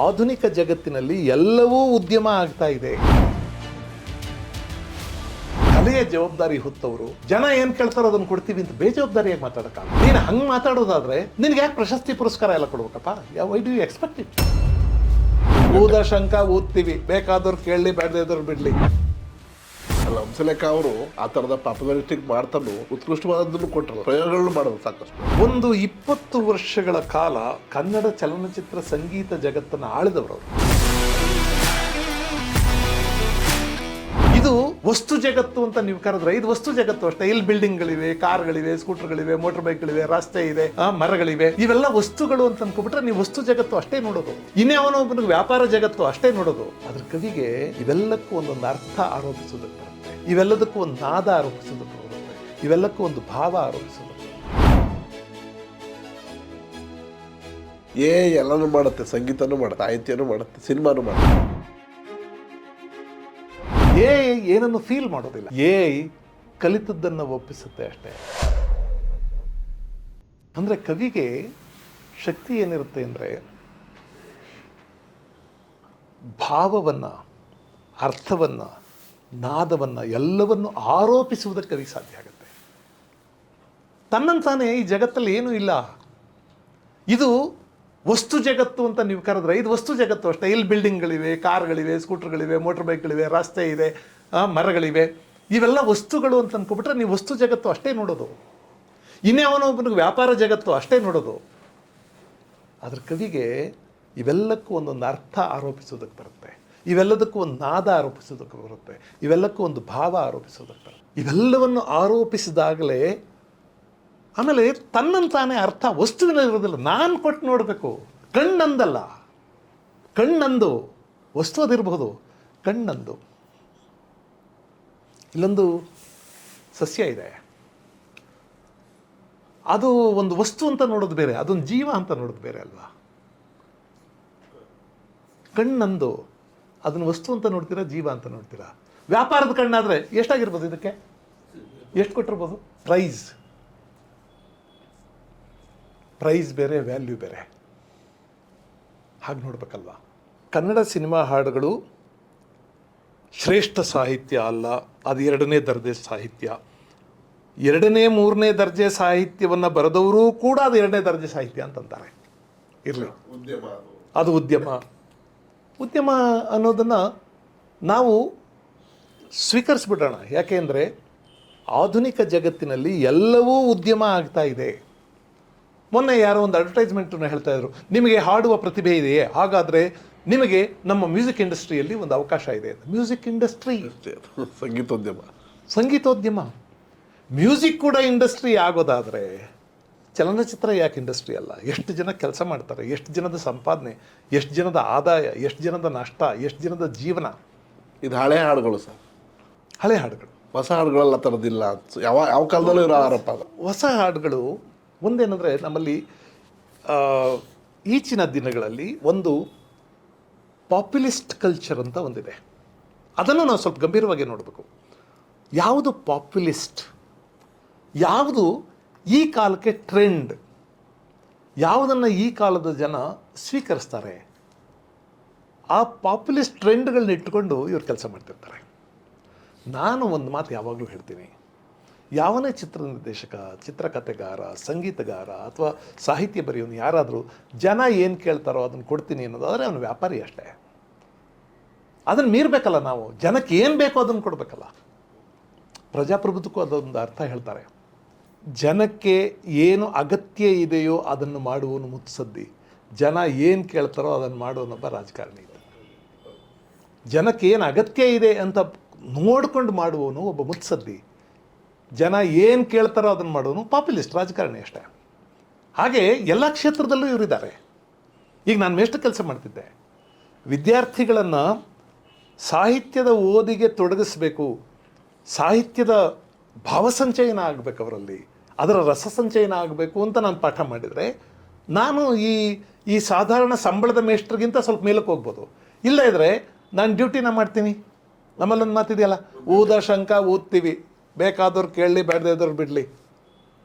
ಆಧುನಿಕ ಜಗತ್ತಿನಲ್ಲಿ ಎಲ್ಲವೂ ಉದ್ಯಮ ಆಗ್ತಾ ಇದೆ. ಕಲೆಯ ಜವಾಬ್ದಾರಿ ಹೊತ್ತವರು ಜನ ಏನ್ ಕೇಳ್ತಾರೋ ಅದನ್ನು ಕೊಡ್ತೀವಿ ಅಂತ ಬೇಜವಾಬ್ದಾರಿಯಾಗಿ ಮಾತಾಡೋಕ್ಕಾಗಲ್ಲ. ನೀನು ಹಂಗೆ ಮಾತಾಡೋದಾದ್ರೆ ನಿನ್ಗೆ ಯಾಕೆ ಪ್ರಶಸ್ತಿ ಪುರಸ್ಕಾರ ಎಲ್ಲ ಕೊಡ್ಬೇಕಪ್ಪ? Why do you expect it? ಊದ ಶಂಕ ಊದ್ತೀವಿ, ಬೇಕಾದವ್ರು ಕೇಳಲಿ, ಬೇಡದವ್ರು ಬಿಡ್ಲಿ. ಅಲ್ಲ, ಹಂಸಲೇಖ ಅವರು ಆ ಥರದ ಪಾಪ್ಯುಲಾರಿಟಿಗೆ ಮಾಡ್ತಾನು ಉತ್ಕೃಷ್ಟವಾದದ್ದನ್ನು ಕೊಟ್ಟರು, ಪ್ರಯೋಗಗಳನ್ನು ಮಾಡೋದು ಸಾಕಷ್ಟು. ಒಂದು 20 ವರ್ಷಗಳ ಕಾಲ ಕನ್ನಡ ಚಲನಚಿತ್ರ ಸಂಗೀತ ಜಗತ್ತನ್ನು ಆಳಿದವರು. ಇದು ವಸ್ತು ಜಗತ್ತು ಅಂತ ನೀವು ಕರೆದ್ರೆ ಇದು ವಸ್ತು ಜಗತ್ತು ಅಷ್ಟೇ. ಇಲ್ಲಿ ಬಿಲ್ಡಿಂಗ್ಗಳಿವೆ, ಕಾರ್ಗಳಿವೆ, ಸ್ಕೂಟರ್ಗಳಿವೆ, ಮೋಟರ್ ಬೈಕ್ಗಳಿವೆ, ರಸ್ತೆ ಇದೆ, ಮರಗಳಿವೆ. ಇವೆಲ್ಲ ವಸ್ತುಗಳು ಅಂತ ಅನ್ಕೊಬಿಟ್ರೆ ನೀವು ವಸ್ತು ಜಗತ್ತು ಅಷ್ಟೇ ನೋಡೋದು. ಇನ್ನೊಬ್ಬನಿಗೆ ವ್ಯಾಪಾರ ಜಗತ್ತು ಅಷ್ಟೇ ನೋಡೋದು. ಅದ್ರ ಕವಿಗೆ ಇವೆಲ್ಲಕ್ಕೂ ಒಂದೊಂದು ಅರ್ಥ ಆರೋಪಿಸೋದಕ್ಕೆ ಬರುತ್ತೆ, ಇವೆಲ್ಲದಕ್ಕೂ ಒಂದು ನಾದ ಆರೋಪಿಸೋದಕ್ಕೆ ಬರುತ್ತೆ, ಇವೆಲ್ಲಕ್ಕೂ ಒಂದು ಭಾವ ಆರೋಪಿಸೋದಕ್ಕೆ. ಎಲ್ಲನೂ ಮಾಡುತ್ತೆ, ಸಂಗೀತನೂ ಮಾಡುತ್ತೆ, ಸಾಹಿತ್ಯನೂ ಮಾಡುತ್ತೆ, ಸಿನಿಮಾನೂ ಮಾಡುತ್ತೆ. ಏನನ್ನು ಫೀಲ್ ಮಾಡೋದಿಲ್ಲ. ಕಲಿತದ್ದನ್ನು ಒಪ್ಪಿಸುತ್ತೆ ಅಷ್ಟೇ. ಅಂದ್ರೆ ಕವಿಗೆ ಶಕ್ತಿ ಏನಿರುತ್ತೆ ಅಂದ್ರೆ ಭಾವವನ್ನ, ಅರ್ಥವನ್ನ, ನಾದವನ್ನ ಎಲ್ಲವನ್ನು ಆರೋಪಿಸುವುದಕ್ಕೆ ಕವಿಗೆ ಸಾಧ್ಯ ಆಗುತ್ತೆ. ತನ್ನಂತಾನೆ ಈ ಜಗತ್ತಲ್ಲಿ ಏನೂ ಇಲ್ಲ. ಇದು ವಸ್ತು ಜಗತ್ತು ಅಂತ ನೀವು ಕರೆದ್ರೆ ಇದು ವಸ್ತು ಜಗತ್ತು ಅಷ್ಟೇ. ಇಲ್ಲಿ ಬಿಲ್ಡಿಂಗ್ಗಳಿವೆ, ಕಾರ್ಗಳಿವೆ, ಸ್ಕೂಟರ್ಗಳಿವೆ, ಮೋಟರ್ ಬೈಕ್ಗಳಿವೆ, ರಸ್ತೆ ಇದೆ, ಮರಗಳಿವೆ. ಇವೆಲ್ಲ ವಸ್ತುಗಳು ಅಂತ ಅನ್ಕೊಬಿಟ್ರೆ ನೀವು ವಸ್ತು ಜಗತ್ತು ಅಷ್ಟೇ ನೋಡೋದು. ಇನ್ನೊಬ್ಬನಿಗೆ ವ್ಯಾಪಾರ ಜಗತ್ತು ಅಷ್ಟೇ ನೋಡೋದು. ಅದ್ರ ಕವಿಗೆ ಇವೆಲ್ಲಕ್ಕೂ ಒಂದೊಂದು ಅರ್ಥ ಆರೋಪಿಸೋದಕ್ಕೆ ಬರುತ್ತೆ, ಇವೆಲ್ಲದಕ್ಕೂ ಒಂದು ನಾದ ಆರೋಪಿಸೋದಕ್ಕೆ ಬರುತ್ತೆ, ಇವೆಲ್ಲಕ್ಕೂ ಒಂದು ಭಾವ ಆರೋಪಿಸೋದಕ್ಕೆ ಬರುತ್ತೆ. ಇವೆಲ್ಲವನ್ನು ಆರೋಪಿಸಿದಾಗಲೇ ಆಮೇಲೆ ತನ್ನಂತಾನೆ ಅರ್ಥ ವಸ್ತುವಿನಲ್ಲಿರೋದಿಲ್ಲ. ನಾನು ಕೊಟ್ಟು ನೋಡಬೇಕು. ಕಣ್ಣಂದಲ್ಲ, ಕಣ್ಣಂದು ವಸ್ತು ಅದಿರಬಹುದು, ಕಣ್ಣಂದು. ಇಲ್ಲೊಂದು ಸಸ್ಯ ಇದೆ, ಅದು ಒಂದು ವಸ್ತು ಅಂತ ನೋಡೋದು ಬೇರೆ, ಅದೊಂದು ಜೀವ ಅಂತ ನೋಡೋದು ಬೇರೆ ಅಲ್ವಾ? ಕಣ್ಣಂದು ಅದನ್ನು ವಸ್ತು ಅಂತ ನೋಡ್ತೀರಾ, ಜೀವ ಅಂತ ನೋಡ್ತೀರಾ? ವ್ಯಾಪಾರದ ಕಣ್ಣಾದರೆ ಎಷ್ಟಾಗಿರ್ಬೋದು? ಇದಕ್ಕೆ ಎಷ್ಟು ಕೊಟ್ಟಿರ್ಬೋದು? ಪ್ರೈಸ್ ಬೇರೆ, ವ್ಯಾಲ್ಯೂ ಬೇರೆ. ಹಾಗೆ ನೋಡ್ಬೇಕಲ್ವಾ? ಕನ್ನಡ ಸಿನಿಮಾ ಹಾಡುಗಳು ಶ್ರೇಷ್ಠ ಸಾಹಿತ್ಯ ಅಲ್ಲ, ಅದು 2ನೇ ದರ್ಜೆ ಸಾಹಿತ್ಯ. 2ನೇ 3ನೇ ದರ್ಜೆ ಸಾಹಿತ್ಯವನ್ನು ಬರೆದವರು ಕೂಡ ಅದು 2ನೇ ದರ್ಜೆ ಸಾಹಿತ್ಯ ಅಂತಂತಾರೆ. ಇರಲಿ, ಅದು ಉದ್ಯಮ ಅನ್ನೋದನ್ನು ನಾವು ಸ್ವೀಕರಿಸ್ಬಿಡೋಣ. ಯಾಕೆಂದರೆ ಆಧುನಿಕ ಜಗತ್ತಿನಲ್ಲಿ ಎಲ್ಲವೂ ಉದ್ಯಮ ಆಗ್ತಾ ಇದೆ. ಮೊನ್ನೆ ಯಾರೋ ಒಂದು ಅಡ್ವರ್ಟೈಸ್ಮೆಂಟನ್ನು ಹೇಳ್ತಾ ಇದ್ರು, ನಿಮಗೆ ಹಾಡುವ ಪ್ರತಿಭೆ ಇದೆಯೇ, ಹಾಗಾದರೆ ನಿಮಗೆ ನಮ್ಮ ಮ್ಯೂಸಿಕ್ ಇಂಡಸ್ಟ್ರಿಯಲ್ಲಿ ಒಂದು ಅವಕಾಶ ಇದೆ. ಮ್ಯೂಸಿಕ್ ಇಂಡಸ್ಟ್ರಿ, ಸಂಗೀತೋದ್ಯಮ, ಮ್ಯೂಸಿಕ್ ಕೂಡ ಇಂಡಸ್ಟ್ರಿ ಆಗೋದಾದರೆ ಚಲನಚಿತ್ರ ಯಾಕೆ ಇಂಡಸ್ಟ್ರಿ ಅಲ್ಲ? ಎಷ್ಟು ಜನ ಕೆಲಸ ಮಾಡ್ತಾರೆ, ಎಷ್ಟು ಜನದ ಸಂಪಾದನೆ, ಎಷ್ಟು ಜನದ ಆದಾಯ, ಎಷ್ಟು ಜನದ ನಷ್ಟ, ಎಷ್ಟು ಜನದ ಜೀವನ. ಇದು ಹಳೆ ಹಾಡುಗಳು ಸರ್, ಹಳೆ ಹಾಡುಗಳು. ಹೊಸ ಹಾಡುಗಳೆಲ್ಲ ಥರದಿಲ್ಲ. ಯಾವ ಕಾಲದಲ್ಲೂ ಇರೋ ಆರೋಪ. ಹೊಸ ಹಾಡುಗಳು ಒಂದೇನೆಂದರೆ, ನಮ್ಮಲ್ಲಿ ಈಚಿನ ದಿನಗಳಲ್ಲಿ ಒಂದು ಪಾಪ್ಯುಲಿಸ್ಟ್ ಕಲ್ಚರ್ ಅಂತ ಒಂದಿದೆ. ಅದನ್ನು ನಾವು ಸ್ವಲ್ಪ ಗಂಭೀರವಾಗಿ ನೋಡಬೇಕು. ಯಾವುದು ಪಾಪ್ಯುಲಿಸ್ಟ್, ಯಾವುದು ಈ ಕಾಲಕ್ಕೆ ಟ್ರೆಂಡ್, ಯಾವುದನ್ನು ಈ ಕಾಲದ ಜನ ಸ್ವೀಕರಿಸ್ತಾರೆ, ಆ ಪಾಪ್ಯುಲಿಸ್ಟ್ ಟ್ರೆಂಡ್ಗಳನ್ನ ಇಟ್ಟುಕೊಂಡು ಇವ್ರು ಕೆಲಸ ಮಾಡ್ತಿರ್ತಾರೆ. ನಾನು ಒಂದು ಮಾತು ಯಾವಾಗಲೂ ಹೇಳ್ತೀನಿ, ಯಾವನೇ ಚಿತ್ರ ನಿರ್ದೇಶಕ, ಚಿತ್ರಕಥೆಗಾರ, ಸಂಗೀತಗಾರ ಅಥವಾ ಸಾಹಿತ್ಯ ಬರೆಯೋನು ಯಾರಾದರೂ ಜನ ಏನು ಕೇಳ್ತಾರೋ ಅದನ್ನು ಕೊಡ್ತೀನಿ ಅನ್ನೋದಾದರೆ ಅವನು ವ್ಯಾಪಾರಿ ಅಷ್ಟೇ. ಅದನ್ನು ಮೀರಬೇಕಲ್ಲ ನಾವು. ಜನಕ್ಕೆ ಏನು ಬೇಕೋ ಅದನ್ನು ಕೊಡಬೇಕಲ್ಲ. ಪ್ರಜಾಪ್ರಭುತ್ವಕ್ಕೂ ಅದೊಂದು ಅರ್ಥ ಹೇಳ್ತಾರೆ. ಜನಕ್ಕೆ ಏನು ಅಗತ್ಯ ಇದೆಯೋ ಅದನ್ನು ಮಾಡುವವನು ಮುತ್ಸದ್ದಿ, ಜನ ಏನು ಕೇಳ್ತಾರೋ ಅದನ್ನು ಮಾಡುವನೊಬ್ಬ ರಾಜಕಾರಣಿ. ಜನಕ್ಕೆ ಏನು ಅಗತ್ಯ ಇದೆ ಅಂತ ನೋಡ್ಕೊಂಡು ಮಾಡುವವನು ಒಬ್ಬ ಮುತ್ಸದ್ದಿ, ಜನ ಏನು ಕೇಳ್ತಾರೋ ಅದನ್ನು ಮಾಡೋನು ಪಾಪ್ಯುಲಿಸ್ಟ್, ರಾಜಕಾರಣಿ ಅಷ್ಟೇ. ಹಾಗೆ ಎಲ್ಲ ಕ್ಷೇತ್ರದಲ್ಲೂ ಇವರಿದ್ದಾರೆ. ಈಗ ನಾನು ಮೇಷ್ಟ್ರ ಕೆಲಸ ಮಾಡ್ತಿದ್ದೆ. ವಿದ್ಯಾರ್ಥಿಗಳನ್ನು ಸಾಹಿತ್ಯದ ಓದಿಗೆ ತೊಡಗಿಸ್ಬೇಕು, ಸಾಹಿತ್ಯದ ಭಾವಸಂಚಯನ ಆಗಬೇಕು, ಅವರಲ್ಲಿ ಅದರ ರಸಸಂಚಯನ ಆಗಬೇಕು ಅಂತ ನಾನು ಪಾಠ ಮಾಡಿದರೆ ನಾನು ಈ ಸಾಧಾರಣ ಸಂಬಳದ ಮೇಷ್ಟ್ರಿಗಿಂತ ಸ್ವಲ್ಪ ಮೇಲಕ್ಕೆ ಹೋಗ್ಬೋದು. ಇಲ್ಲ ಇದ್ದರೆ ನಾನು ಡ್ಯೂಟಿನ ಮಾಡ್ತೀನಿ. ನಮ್ಮಲ್ಲೊಂದು ಮಾತಿದೆಯಲ್ಲ, ಊದ ಶಂಕ ಊದ್ತೀವಿ, ಬೇಕಾದವ್ರು ಕೇಳಲಿ, ಬೇಡದವ್ರು ಬಿಡಲಿ.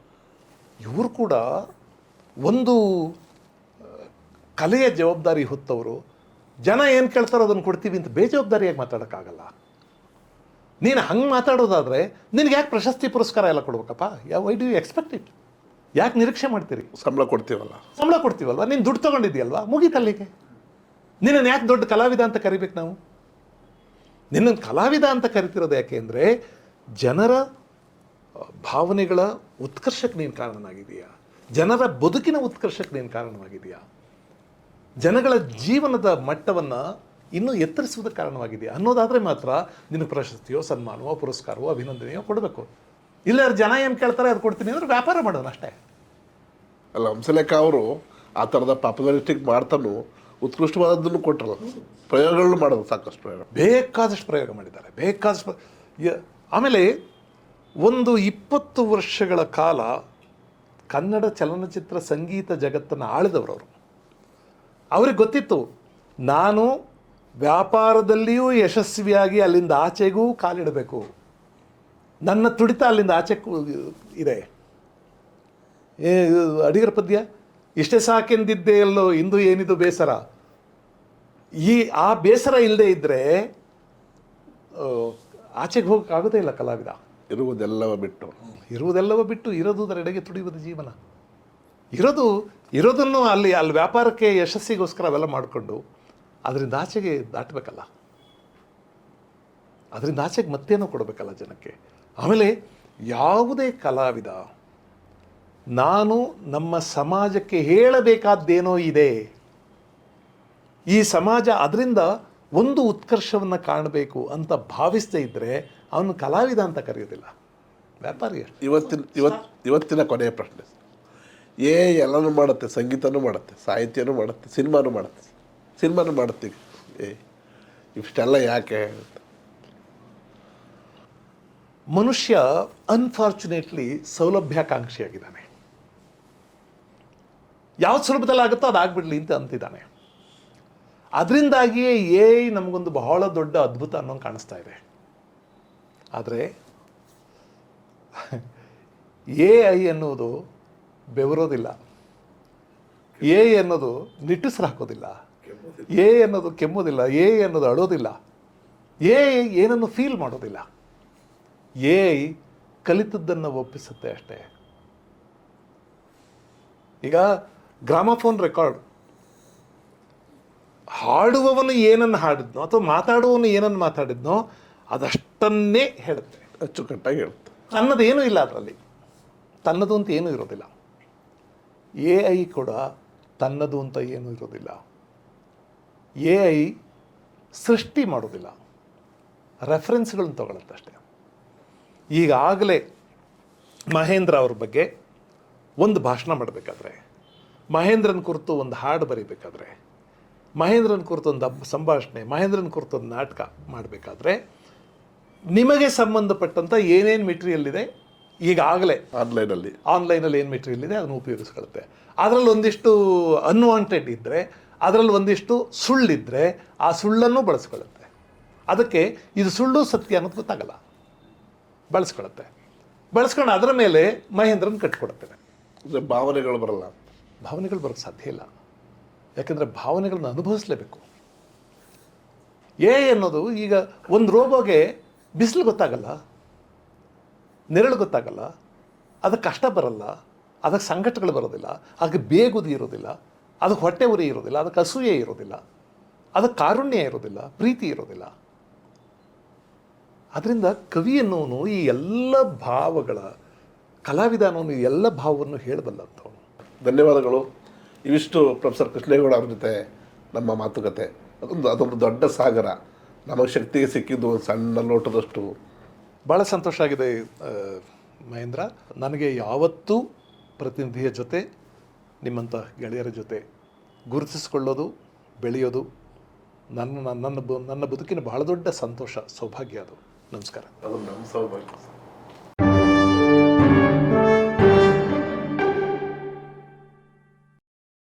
ಇವರು ಕೂಡ ಒಂದು ಕಲೆಯ ಜವಾಬ್ದಾರಿ ಹೊತ್ತವರು, ಜನ ಏನು ಕೇಳ್ತಾರೋ ಅದನ್ನು ಕೊಡ್ತೀವಿ ಅಂತ ಬೇಜವಾಬ್ದಾರಿಯಾಗಿ ಮಾತಾಡೋಕ್ಕಾಗಲ್ಲ. ನೀನು ಹಂಗೆ ಮಾತಾಡೋದಾದರೆ ನಿನಗೆ ಯಾಕೆ ಪ್ರಶಸ್ತಿ ಪುರಸ್ಕಾರ ಎಲ್ಲ ಕೊಡ್ಬೇಕಪ್ಪ? Why do you expect it? ಯಾಕೆ ನಿರೀಕ್ಷೆ ಮಾಡ್ತೀರಿ? ಸಂಬಳ ಕೊಡ್ತೀವಲ್ವ, ನೀನು ದುಡ್ಡು ತೊಗೊಂಡಿದ್ದೀಯಲ್ವಾ, ಮುಗೀತಲ್ಲಿಗೆ. ನಿನ್ನನ್ನು ಯಾಕೆ ದೊಡ್ಡ ಕಲಾವಿದ ಅಂತ ಕರಿಬೇಕು ನಾವು? ನಿನ್ನನ್ನು ಕಲಾವಿದ ಅಂತ ಕರಿತಿರೋದು ಯಾಕೆ ಅಂದರೆ ಜನರ ಭಾವನೆಗಳ ಉತ್ಕರ್ಷಕ್ಕೆ ನೀನು ಕಾರಣನಾಗಿದೆಯಾ, ಜನರ ಬದುಕಿನ ಉತ್ಕರ್ಷಕ್ಕೆ ನೀನು ಕಾರಣವಾಗಿದೆಯಾ, ಜನಗಳ ಜೀವನದ ಮಟ್ಟವನ್ನು ಇನ್ನೂ ಎತ್ತರಿಸುವುದಕ್ಕೆ ಕಾರಣವಾಗಿದೆಯಾ ಅನ್ನೋದಾದರೆ ಮಾತ್ರ ನಿನಗೆ ಪ್ರಶಸ್ತಿಯೋ ಸನ್ಮಾನವೋ ಪುರಸ್ಕಾರವೋ ಅಭಿನಂದನೆಯೋ ಕೊಡಬೇಕು. ಇಲ್ಲ ಜನ ಏನು ಕೇಳ್ತಾರೆ ಅದು ಕೊಡ್ತೀನಿ ಅಂದ್ರೆ ವ್ಯಾಪಾರ ಮಾಡೋಣ ಅಷ್ಟೇ. ಅಲ್ಲ, ಹಂಸಲೇಖ ಅವರು ಆ ಥರದ ಪಾಪ್ಯುಲಾರಿಟಿಗೆ ಮಾಡ್ತಾನು ಉತ್ಕೃಷ್ಟವಾದದ್ದನ್ನು ಕೊಟ್ಟರು, ಪ್ರಯೋಗಗಳನ್ನು ಮಾಡೋದು, ಸಾಕಷ್ಟು ಬೇಕಾದಷ್ಟು ಪ್ರಯೋಗ ಮಾಡಿದ್ದಾರೆ, ಆಮೇಲೆ ಒಂದು 20 ವರ್ಷಗಳ ಕಾಲ ಕನ್ನಡ ಚಲನಚಿತ್ರ ಸಂಗೀತ ಜಗತ್ತನ್ನು ಆಳಿದವರು. ಅವ್ರಿಗೆ ಗೊತ್ತಿತ್ತು ನಾನು ವ್ಯಾಪಾರದಲ್ಲಿಯೂ ಯಶಸ್ವಿಯಾಗಿ ಅಲ್ಲಿಂದ ಆಚೆಗೂ ಕಾಲಿಡಬೇಕು, ನನ್ನ ತುಡಿತ ಅಲ್ಲಿಂದ ಆಚೆ ಇದೆ. ಅಡಿಗರ ಪದ್ಯ, ಇಷ್ಟೇ ಸಾಕೆಂದಿದ್ದೆ ಎಲ್ಲೋ ಇಂದು ಏನಿದು ಬೇಸರ. ಆ ಬೇಸರ ಇಲ್ಲದೆ ಇದ್ದರೆ ಆಚೆಗೆ ಹೋಗೋಕ್ಕಾಗೋದೇ ಇಲ್ಲ ಕಲಾವಿದ. ಇರುವುದೆಲ್ಲವ ಬಿಟ್ಟು ಇರೋದುದರೆಡೆಗೆ ತುಡಿಯುವುದು ಜೀವನ. ಇರೋದನ್ನು ಅಲ್ಲಿ ವ್ಯಾಪಾರಕ್ಕೆ ಯಶಸ್ಸಿಗೋಸ್ಕರ ಅವೆಲ್ಲ ಮಾಡಿಕೊಂಡು ಅದರಿಂದ ಆಚೆಗೆ ದಾಟಬೇಕಲ್ಲ, ಅದರಿಂದ ಆಚೆಗೆ ಮತ್ತೇನೋ ಕೊಡಬೇಕಲ್ಲ ಜನಕ್ಕೆ. ಆಮೇಲೆ ಯಾವುದೇ ಕಲಾವಿದ ನಾನು ನಮ್ಮ ಸಮಾಜಕ್ಕೆ ಹೇಳಬೇಕಾದ್ದೇನೋ ಇದೆ, ಈ ಸಮಾಜ ಅದರಿಂದ ಒಂದು ಉತ್ಕರ್ಷವನ್ನು ಕಾಣಬೇಕು ಅಂತ ಭಾವಿಸದೇ ಇದ್ದರೆ ಅವನು ಕಲಾವಿದ ಅಂತ ಕರೆಯೋದಿಲ್ಲ, ವ್ಯಾಪಾರಿ ಅಷ್ಟೇ. ಇವತ್ತಿನ ಕೊನೆಯ ಪ್ರಶ್ನೆ, ಎಲ್ಲನೂ ಮಾಡುತ್ತೆ, ಸಂಗೀತನೂ ಮಾಡುತ್ತೆ, ಸಾಹಿತ್ಯನೂ ಮಾಡುತ್ತೆ, ಸಿನಿಮಾನೂ ಮಾಡುತ್ತೆ, ಇಷ್ಟೆಲ್ಲ ಯಾಕೆ? ಮನುಷ್ಯ ಅನ್ಫಾರ್ಚುನೇಟ್ಲಿ ಸೌಲಭ್ಯಾಕಾಂಕ್ಷಿಯಾಗಿದ್ದಾನೆ. ಯಾವ್ದು ಸುಲಭದಲ್ಲಿ ಆಗುತ್ತೋ ಅದಾಗ್ಬಿಡ್ಲಿ ಅಂತ ಅಂತಿದ್ದಾನೆ. ಅದರಿಂದಾಗಿಯೇ ನಮಗೊಂದು ಬಹಳ ದೊಡ್ಡ ಅದ್ಭುತ ಅನ್ನೋ ಕಾಣಿಸ್ತಾ ಇದೆ. ಆದರೆ AI ಅನ್ನೋದು ಬೆವರೋದಿಲ್ಲ, AI ಅನ್ನೋದು ನಿಟ್ಟುಸಿರು ಹಾಕೋದಿಲ್ಲ, AI ಅನ್ನೋದು ಕೆಮ್ಮೋದಿಲ್ಲ, AI ಅನ್ನೋದು ಅಳೋದಿಲ್ಲ, AI ಏನನ್ನು ಫೀಲ್ ಮಾಡೋದಿಲ್ಲ. AI ಕಲಿತದ್ದನ್ನು ಒಪ್ಪಿಸುತ್ತೆ ಅಷ್ಟೇ. ಈಗ ಗ್ರಾಮಫೋನ್ ರೆಕಾರ್ಡ್, ಹಾಡುವವನು ಏನನ್ನು ಹಾಡಿದ್ನೋ ಅಥವಾ ಮಾತಾಡುವವನು ಏನನ್ನು ಮಾತಾಡಿದ್ನೋ ಅದಷ್ಟನ್ನೇ ಹೇಳುತ್ತೆ, ಅಚ್ಚುಕಟ್ಟಾಗಿ ಹೇಳುತ್ತೆ. ತನ್ನದೇನೂ ಇಲ್ಲ ಅದರಲ್ಲಿ, ತನ್ನದು ಅಂತ ಏನೂ ಇರೋದಿಲ್ಲ. AI ಕೂಡ ತನ್ನದು ಅಂತ ಏನೂ ಇರೋದಿಲ್ಲ. AI ಸೃಷ್ಟಿ ಮಾಡೋದಿಲ್ಲ, ರೆಫರೆನ್ಸ್ಗಳನ್ನ ತಗೊಳುತ್ತೆ ಅಷ್ಟೇ. ಈಗಾಗಲೇ ಮಹೇಂದ್ರ ಅವ್ರ ಬಗ್ಗೆ ಒಂದು ಭಾಷಣ ಮಾಡಬೇಕಾದ್ರೆ, ಮಹೇಂದ್ರನ ಕುರಿತು ಒಂದು ಹಾಡು ಬರೀಬೇಕಾದ್ರೆ, ಮಹೇಂದ್ರನ ಕುರಿತು ಒಂದು ಸಂಭಾಷಣೆ, ಮಹೇಂದ್ರನ ಕುರಿತು ಒಂದು ನಾಟಕ ಮಾಡಬೇಕಾದ್ರೆ ನಿಮಗೆ ಸಂಬಂಧಪಟ್ಟಂಥ ಏನೇನು ಮೆಟೀರಿಯಲ್ ಇದೆ ಈಗಾಗಲೇ ಆನ್ಲೈನಲ್ಲಿ ಏನು ಮೆಟೀರಿಯಲ್ ಇದೆ ಅದನ್ನು ಉಪಯೋಗಿಸ್ಕೊಳುತ್ತೆ. ಅದರಲ್ಲಿ ಒಂದಿಷ್ಟು ಅನ್ವಾಂಟೆಡ್ ಇದ್ದರೆ, ಅದರಲ್ಲಿ ಒಂದಿಷ್ಟು ಸುಳ್ಳಿದ್ದರೆ ಆ ಸುಳ್ಳನ್ನು ಬಳಸ್ಕೊಳ್ಳುತ್ತೆ. ಅದಕ್ಕೆ ಇದು ಸುಳ್ಳು ಸತ್ಯ ಅನ್ನೋದು ಗೊತ್ತಾಗಲ್ಲ, ಬಳಸ್ಕೊಂಡು ಅದರ ಮೇಲೆ ಮಹೇಂದ್ರನ ಕಟ್ಕೊಡುತ್ತೇನೆ. ಭಾವನೆಗಳು ಬರೋಕ್ಕೆ ಸಾಧ್ಯ ಇಲ್ಲ, ಯಾಕೆಂದರೆ ಭಾವನೆಗಳನ್ನ ಅನುಭವಿಸಲೇಬೇಕು. ಅನ್ನೋದು ಈಗ ಒಂದು ರೋಬೋಗೆ ಬಿಸಿಲು ಗೊತ್ತಾಗಲ್ಲ, ನೆರಳು ಗೊತ್ತಾಗಲ್ಲ, ಅದಕ್ಕೆ ಕಷ್ಟ ಬರಲ್ಲ, ಅದಕ್ಕೆ ಸಂಕಟಗಳು ಬರೋದಿಲ್ಲ, ಅದಕ್ಕೆ ಬೇಗುದಿ ಇರೋದಿಲ್ಲ, ಅದಕ್ಕೆ ಹೊಟ್ಟೆ ಉರಿ ಇರೋದಿಲ್ಲ, ಅದಕ್ಕೆ ಅಸೂಯೆ ಇರೋದಿಲ್ಲ, ಅದಕ್ಕೆ ಕಾರುಣ್ಯ ಇರೋದಿಲ್ಲ, ಪ್ರೀತಿ ಇರೋದಿಲ್ಲ. ಅದರಿಂದ ಕವಿ ಅನ್ನೋನು ಈ ಎಲ್ಲ ಭಾವಗಳ ಕಲಾವಿದ ಅನ್ನೋನು ಈ ಎಲ್ಲ ಭಾವವನ್ನು ಹೇಳಬಲ್ಲಂಥವನು. ಧನ್ಯವಾದಗಳು. ಇವಿಷ್ಟು ಪ್ರೊಫೆಸರ್ ಕೃಷ್ಣೇಗೌಡ ಅವ್ರ ಜೊತೆ ನಮ್ಮ ಮಾತುಕತೆ. ಅದೊಂದು ದೊಡ್ಡ ಸಾಗರ, ನಮಗೆ ಶಕ್ತಿಗೆ ಸಿಕ್ಕಿದ್ದು ಸಣ್ಣ ಲೋಟದಷ್ಟು. ಭಾಳ ಸಂತೋಷ ಆಗಿದೆ ಮಹೇಂದ್ರ. ನನಗೆ ಯಾವತ್ತೂ ಪ್ರತಿನಿಧಿಯ ಜೊತೆ, ನಿಮ್ಮಂಥ ಗೆಳೆಯರ ಜೊತೆ ಗುರುತಿಸಿಕೊಳ್ಳೋದು, ಬೆಳೆಯೋದು ನನ್ನ ಬದುಕಿನ ಬಹಳ ದೊಡ್ಡ ಸಂತೋಷ, ಸೌಭಾಗ್ಯ ಅದು. ನಮಸ್ಕಾರ. ಅದು ನಮ್ಮ ಸೌಭಾಗ್ಯ.